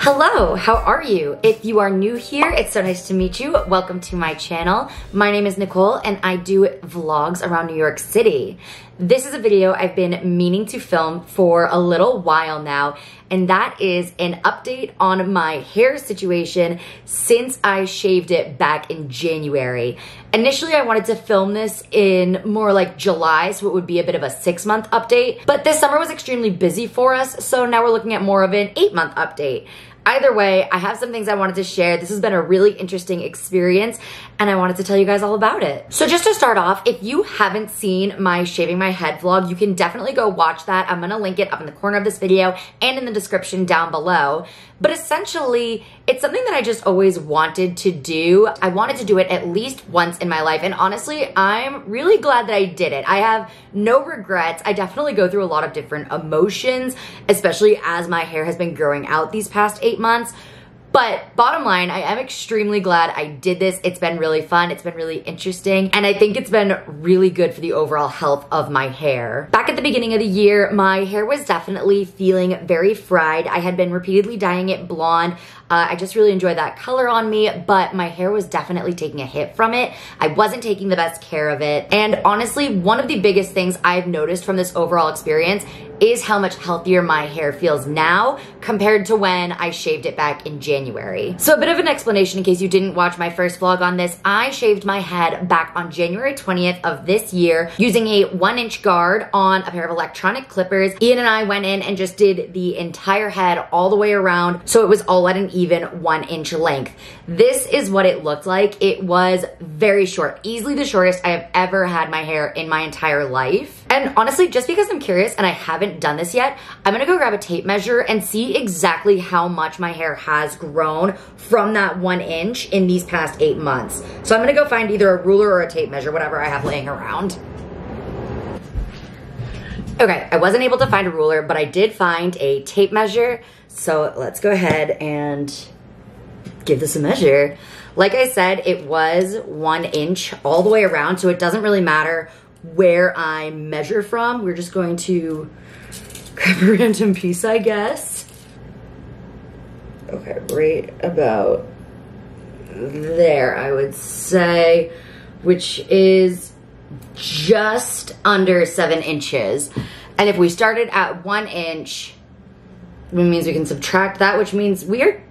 Hello, how are you? If you are new here, it's so nice to meet you. Welcome to my channel. My name is Nicole and I do vlogs around New York City. This is a video I've been meaning to film for a little while now, and that is an update on my hair situation since I shaved it back in January. Initially, I wanted to film this in more like July, so it would be a bit of a 6-month update, but this summer was extremely busy for us, so now we're looking at more of an 8-month update. Either way, I have some things I wanted to share. This has been a really interesting experience and I wanted to tell you guys all about it. So just to start off, if you haven't seen my shaving my head vlog, you can definitely go watch that. I'm gonna link it up in the corner of this video and in the description down below. But essentially, it's something that I just always wanted to do. I wanted to do it at least once in my life, and honestly, I'm really glad that I did it. I have no regrets. I definitely go through a lot of different emotions, especially as my hair has been growing out these past 8 months. But bottom line, I am extremely glad I did this. It's been really fun. It's been really interesting. And I think it's been really good for the overall health of my hair. Back at the beginning of the year, my hair was definitely feeling very fried. I had been repeatedly dyeing it blonde. I just really enjoyed that color on me, but my hair was definitely taking a hit from it. I wasn't taking the best care of it. And honestly, one of the biggest things I've noticed from this overall experience is how much healthier my hair feels now compared to when I shaved it back in January. So a bit of an explanation in case you didn't watch my first vlog on this. I shaved my head back on January 20th of this year using a 1-inch guard on a pair of electronic clippers. Ian and I went in and just did the entire head all the way around, so it was all at an even 1-inch length. This is what it looked like. It was very short, easily the shortest I have ever had my hair in my entire life. And honestly, just because I'm curious and I haven't done this yet, I'm gonna go grab a tape measure and see exactly how much my hair has grown from that 1 inch in these past 8 months. So I'm gonna go find either a ruler or a tape measure, whatever I have laying around. Okay, I wasn't able to find a ruler, but I did find a tape measure. So let's go ahead and give this a measure. Like I said, it was 1 inch all the way around, so it doesn't really matter where I measure from. We're just going to grab a random piece, I guess. Okay, right about there, I would say, which is just under 7 inches. And if we started at 1 inch, it means we can subtract that, which means we are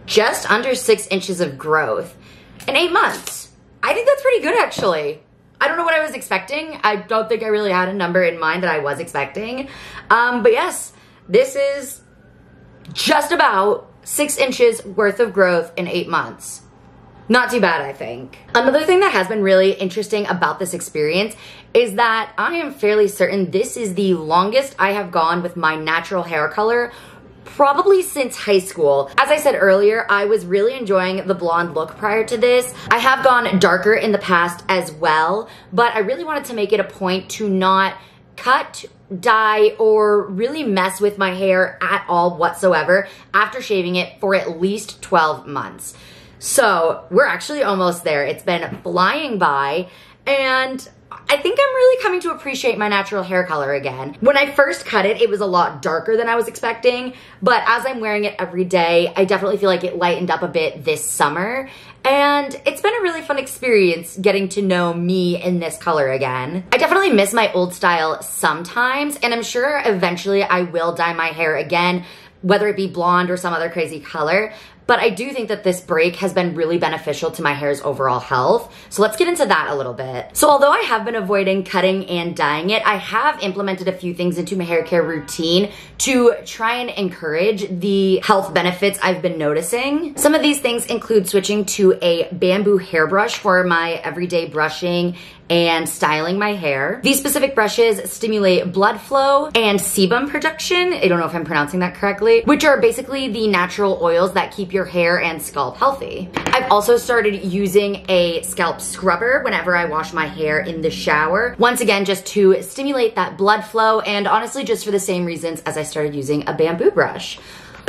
just under 6 inches of growth in 8 months. I think that's pretty good, actually. I don't know what I was expecting. I don't think I really had a number in mind that I was expecting. But yes, this is just about 6 inches worth of growth in 8 months. Not too bad, I think. Another thing that has been really interesting about this experience is that I am fairly certain this is the longest I have gone with my natural hair color probably since high school. As I said earlier, I was really enjoying the blonde look prior to this. I have gone darker in the past as well, but I really wanted to make it a point to not cut, dye, or really mess with my hair at all whatsoever after shaving it for at least 12 months. So we're actually almost there. It's been flying by, and I think I'm really coming to appreciate my natural hair color again. When I first cut it, it was a lot darker than I was expecting, but as I'm wearing it every day, I definitely feel like it lightened up a bit this summer, and it's been a really fun experience getting to know me in this color again. I definitely miss my old style sometimes, and I'm sure eventually I will dye my hair again, whether it be blonde or some other crazy color. But I do think that this break has been really beneficial to my hair's overall health. So let's get into that a little bit. So although I have been avoiding cutting and dyeing it, I have implemented a few things into my hair care routine to try and encourage the health benefits I've been noticing. Some of these things include switching to a bamboo hairbrush for my everyday brushing and styling my hair. These specific brushes stimulate blood flow and sebum production, I don't know if I'm pronouncing that correctly, which are basically the natural oils that keep your hair and scalp healthy. I've also started using a scalp scrubber whenever I wash my hair in the shower. Once again, just to stimulate that blood flow, and honestly just for the same reasons as I started using a bamboo brush.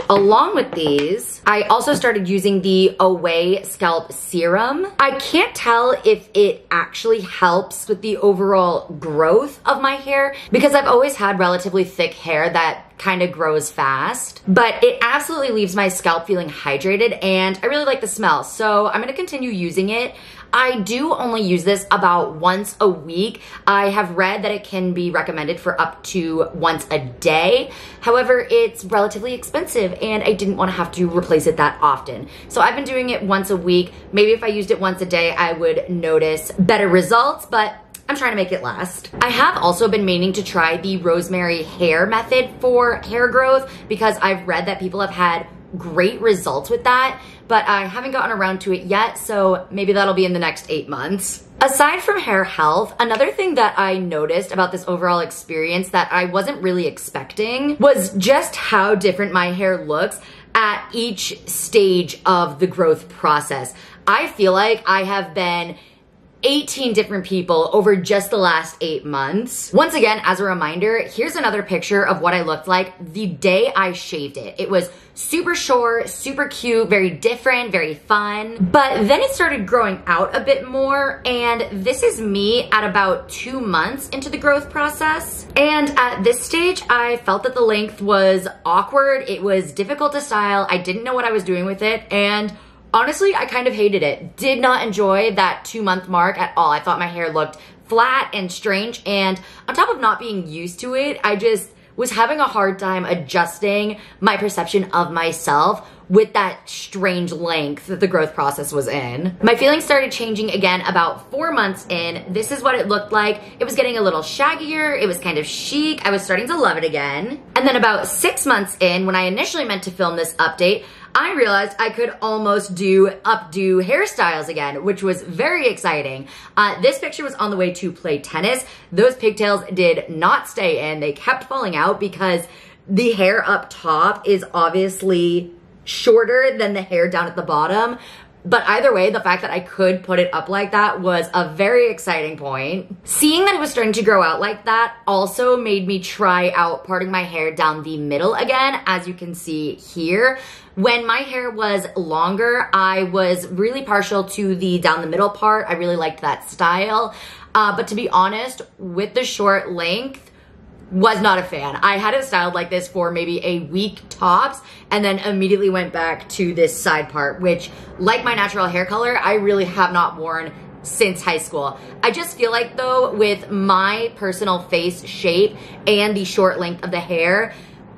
Along with these, I also started using the Away Scalp Serum. I can't tell if it actually helps with the overall growth of my hair because I've always had relatively thick hair that kind of grows fast, but it absolutely leaves my scalp feeling hydrated and I really like the smell, so I'm gonna continue using it. I do only use this about once a week. I have read that it can be recommended for up to once a day. However, it's relatively expensive and I didn't want to have to replace it that often. So I've been doing it once a week. Maybe if I used it once a day, I would notice better results, but I'm trying to make it last. I have also been meaning to try the rosemary hair method for hair growth because I've read that people have had great results with that, but I haven't gotten around to it yet, so maybe that'll be in the next 8 months. Aside from hair health, another thing that I noticed about this overall experience that I wasn't really expecting was just how different my hair looks at each stage of the growth process. I feel like I have been 18 different people over just the last 8 months. Once again, as a reminder, here's another picture of what I looked like the day I shaved it. It was super short, super cute, very different, very fun. But then it started growing out a bit more, and this is me at about 2 months into the growth process. And at this stage, I felt that the length was awkward. It was difficult to style. I didn't know what I was doing with it, and honestly, I kind of hated it. Did not enjoy that 2-month mark at all. I thought my hair looked flat and strange, and on top of not being used to it, I just was having a hard time adjusting my perception of myself with that strange length that the growth process was in. My feelings started changing again about 4 months in. This is what it looked like. It was getting a little shaggier. It was kind of chic. I was starting to love it again. And then about 6 months in, when I initially meant to film this update, I realized I could almost updo hairstyles again, which was very exciting. This picture was on the way to play tennis. Those pigtails did not stay in. They kept falling out because the hair up top is obviously shorter than the hair down at the bottom. But either way, the fact that I could put it up like that was a very exciting point. Seeing that it was starting to grow out like that also made me try out parting my hair down the middle again, as you can see here. When my hair was longer, I was really partial to the down the middle part. I really liked that style. But to be honest, with the short length, was not a fan. I had it styled like this for maybe a week tops and then immediately went back to this side part, which, like my natural hair color, I really have not worn since high school. I just feel like though, with my personal face shape and the short length of the hair,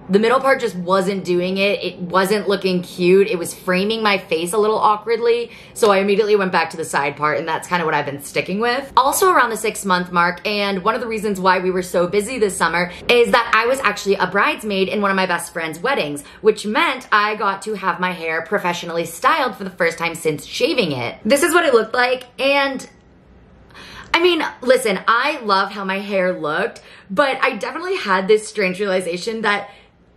the middle part just wasn't doing it. It wasn't looking cute. It was framing my face a little awkwardly. So I immediately went back to the side part, and that's kind of what I've been sticking with. Also around the 6-month mark, and one of the reasons why we were so busy this summer is that I was actually a bridesmaid in one of my best friend's weddings, which meant I got to have my hair professionally styled for the first time since shaving it. This is what it looked like, and I mean, listen, I love how my hair looked, but I definitely had this strange realization that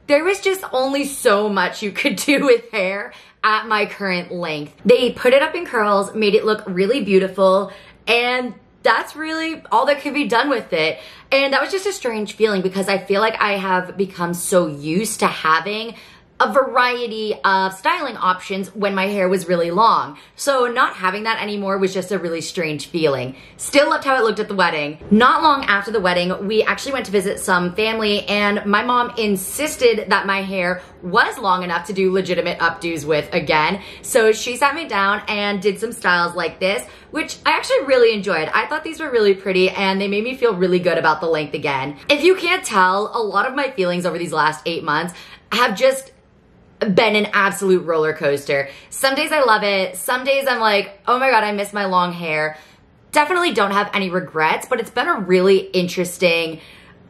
there was just only so much you could do with hair at my current length. They put it up in curls, made it look really beautiful, and that's really all that could be done with it. And that was just a strange feeling because I feel like I have become so used to having a variety of styling options when my hair was really long. So not having that anymore was just a really strange feeling. Still loved how it looked at the wedding. Not long after the wedding, we actually went to visit some family, and my mom insisted that my hair was long enough to do legitimate updos with again. So she sat me down and did some styles like this, which I actually really enjoyed. I thought these were really pretty and they made me feel really good about the length again. If you can't tell, a lot of my feelings over these last 8 months have just been an absolute roller coaster. Some days I love it. Some days I'm like, oh my God, I miss my long hair. Definitely don't have any regrets, but it's been a really interesting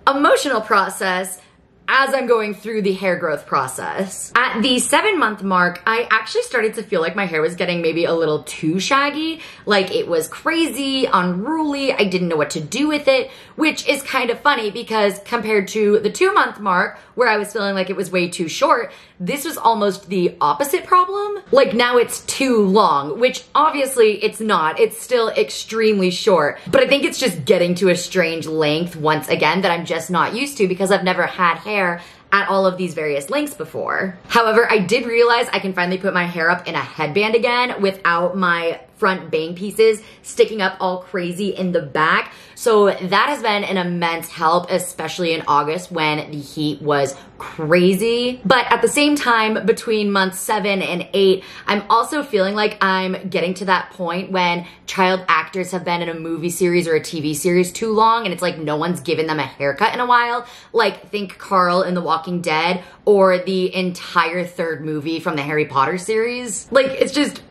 emotional process as I'm going through the hair growth process. At the 7-month mark, I actually started to feel like my hair was getting maybe a little too shaggy, like it was crazy, unruly, I didn't know what to do with it, which is kind of funny because compared to the 2-month mark where I was feeling like it was way too short, this was almost the opposite problem. Like now it's too long, which obviously it's not. It's still extremely short, but I think it's just getting to a strange length once again that I'm just not used to because I've never had hair at all of these various lengths before. However, I did realize I can finally put my hair up in a headband again without my front bang pieces sticking up all crazy in the back. So that has been an immense help, especially in August when the heat was crazy. But at the same time, between months 7 and 8, I'm also feeling like I'm getting to that point when child actors have been in a movie series or a TV series too long and it's like no one's given them a haircut in a while. Like think Carl in The Walking Dead or the entire 3rd movie from the Harry Potter series. Like it's just,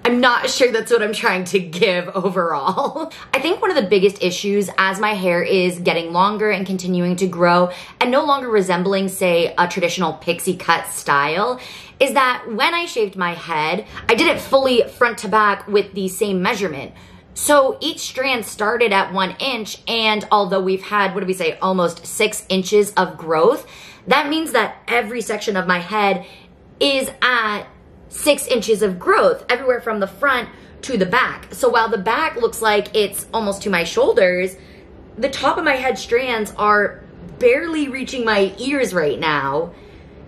I'm not sure that's what I'm trying to give overall. I think one of the biggest issues as my hair is getting longer and continuing to grow and no longer resembling, say, a traditional pixie cut style is that when I shaved my head, I did it fully front to back with the same measurement. So each strand started at 1 inch, and although we've had, what do we say, almost 6 inches of growth, that means that every section of my head is at 6 inches of growth everywhere from the front to the back. So while the back looks like it's almost to my shoulders, the top of my head strands are barely reaching my ears right now.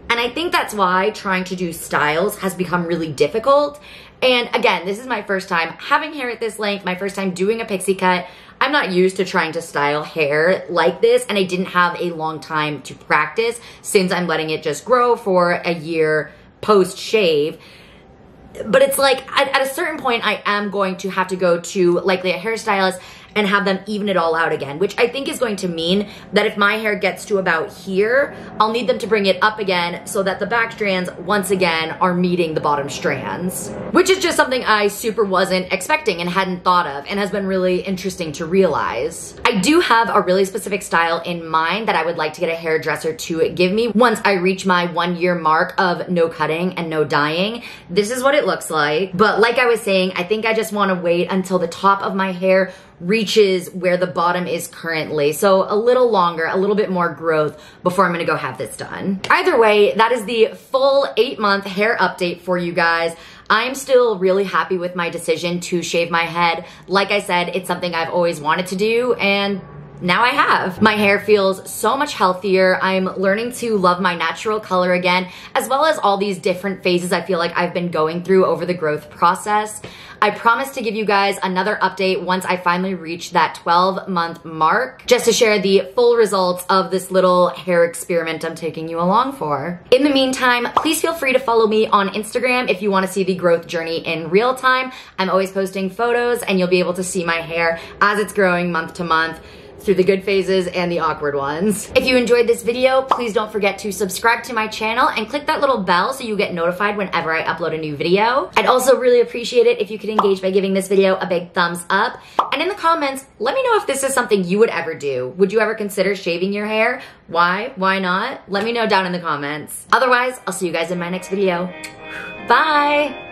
And I think that's why trying to do styles has become really difficult. And again, this is my first time having hair at this length, my first time doing a pixie cut. I'm not used to trying to style hair like this, and I didn't have a long time to practice since I'm letting it just grow for a year post-shave. But it's like, at a certain point, I am going to have to go to likely a hairstylist and have them even it all out again, which I think is going to mean that if my hair gets to about here, I'll need them to bring it up again so that the back strands, once again, are meeting the bottom strands, which is just something I super wasn't expecting and hadn't thought of and has been really interesting to realize. I do have a really specific style in mind that I would like to get a hairdresser to give me once I reach my 1-year mark of no cutting and no dyeing. This is what it looks like. But like I was saying, I think I just want to wait until the top of my hair reaches where the bottom is currently. So a little longer, a little bit more growth before I'm gonna go have this done. Either way, that is the full 8-month hair update for you guys. I'm still really happy with my decision to shave my head. Like I said, it's something I've always wanted to do, and now I have. My hair feels so much healthier. I'm learning to love my natural color again, as well as all these different phases I feel like I've been going through over the growth process. I promise to give you guys another update once I finally reach that 12-month mark, just to share the full results of this little hair experiment I'm taking you along for. In the meantime, please feel free to follow me on Instagram if you want to see the growth journey in real time. I'm always posting photos and you'll be able to see my hair as it's growing month to month, through the good phases and the awkward ones. If you enjoyed this video, please don't forget to subscribe to my channel and click that little bell so you get notified whenever I upload a new video. I'd also really appreciate it if you could engage by giving this video a big thumbs up. And in the comments, let me know if this is something you would ever do. Would you ever consider shaving your hair? Why? Why not? Let me know down in the comments. Otherwise, I'll see you guys in my next video. Bye!